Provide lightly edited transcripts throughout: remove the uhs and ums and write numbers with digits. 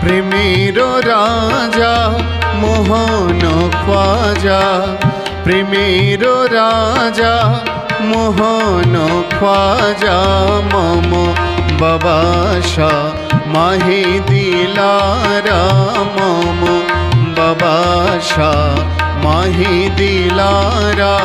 প্রেমের রাজা মোহন খ্বাজা, প্রেমের রাজা মোহন খ্বাজা, মম বাবা শাহ মাহি দিলারা, মম বাবা শাহ মাহি দিলারা।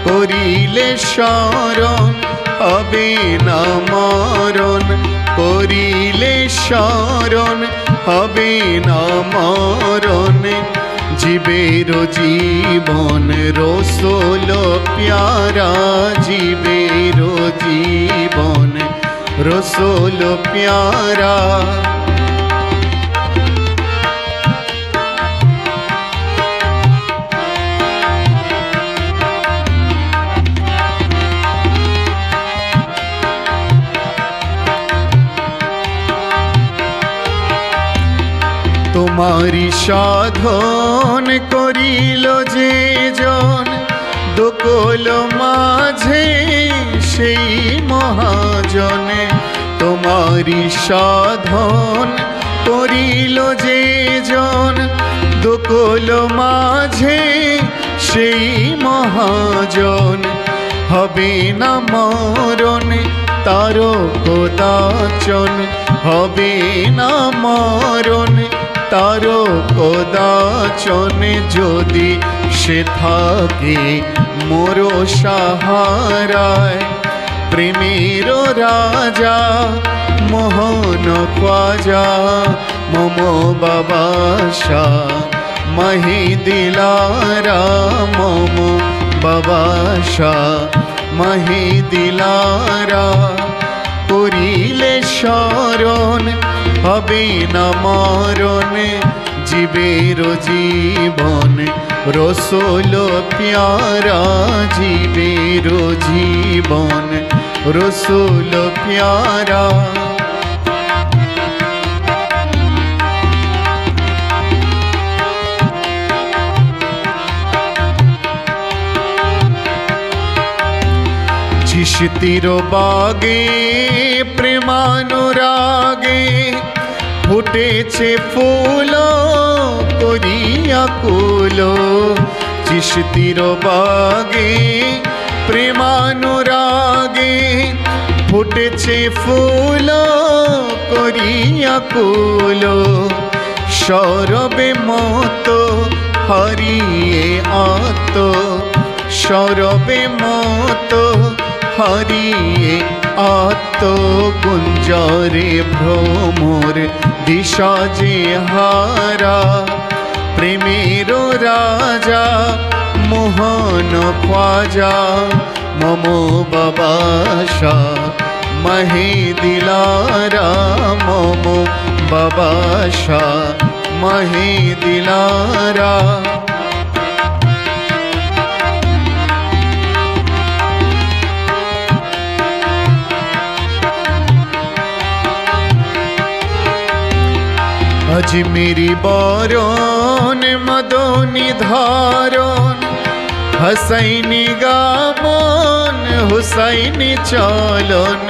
করিলে শরণ হবে না মরণ, করিলে শরণ হবে না মরণ। জীবের জীবন রসুল প্যারা, জীবের জীবন রসুল প্যারা। তোমারি সাধন করিল যে জন, দুকুল মাঝে সেই মহাজনে। তোমারি সাধন করিল যে জন, দুকুল মাঝে সেই মহাজন। হবে না মরণ তার কদাচন, হবে না মরণ তার কদাচন। যদি সে থাকে মোর সাহারায়, প্রেমের রাজা মোহন খ্বাজা, মম বাবা শাহ মাহি দিলারা, মম বাবা শাহ মাহি দিলারা। করিলে শরণ হবে না মরণ, জীবের জীবন রসুল প্যারা, জীবের জীবন রসুল প্যারা। চিশতির বাগে প্রেমানুরাগে, ফুটেছে ফুল করিয়া কুল। চিশতির বাগে প্রেমানুরাগে, ফুটেছে ফুল করিয়া কুল। সরবে মত হারিয়ে আত, সরবে মত হারিয়ে আত্ম। গুঞ্জরে ভ্রমর দিশা যে হারা, প্রেমের রাজা মোহন খ্বাজা, মম বাবা শাহ মাহি দিলারা, মম বাবা শাহ মাহি দিলারা। अजमेरी बरन मदनी धारन, हसैनी गामन हुसैनी चलन।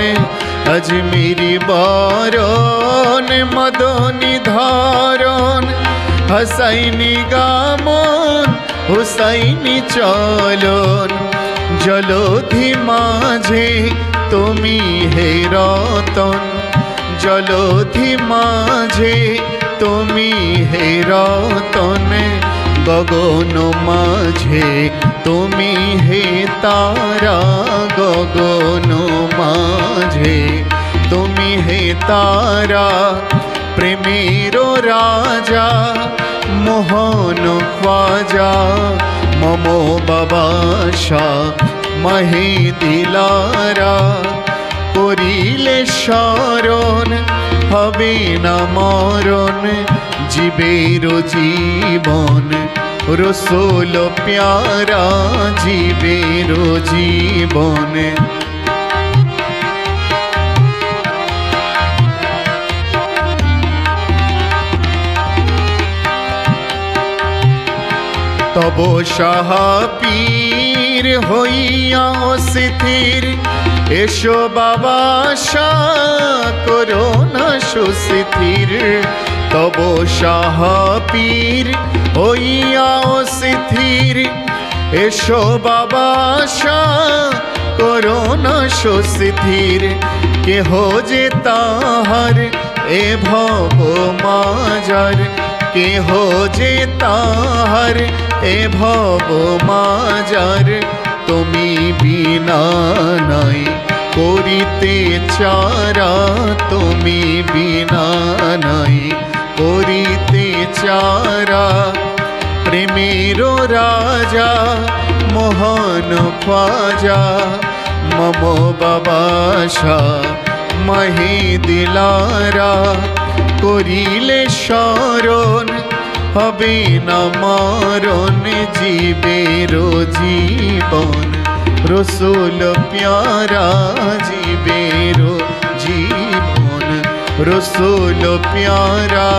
अजमेरी बरन मदनी धारन, हसैनी गामन हुसैनी चलन। जलोधि माझे तुमी हे रतन, जलोधि माझे तुमी हे रतन। गगन माझे तुमी हे तारा, गगन माझे तुमी हे तारा। प्रेमेर राजा मोहन ख्वाजा, मम बाबा शाह माही दिलारा। करिले शरण हबे ना मरण, जीवेर जीवन रसूल प्यारा, जीवेर जीवन। तब शाह पीर हইয়া অস্থির, এসো বাবা শাহ করো না সুস্থির। তব সাহা পীর হইয়াও স্থির। এসো বাবা আশা করো না সুস্থির, কেহ যে তাহার এ ভব মাজার, কেহ যে তাহার এ ভব মাজার। তুমি বিনা নাই করিতে চারা, তুমি বিনা নাই করিতে চারা। প্রেমের রাজা মোহন খ্বাজা, মম বাবাসা মহি দিলারা। করিলে শরণ হবে না মরণ, জীবের জীবন রসুল প্যারা, জীবের জীবন রসুল প্যারা।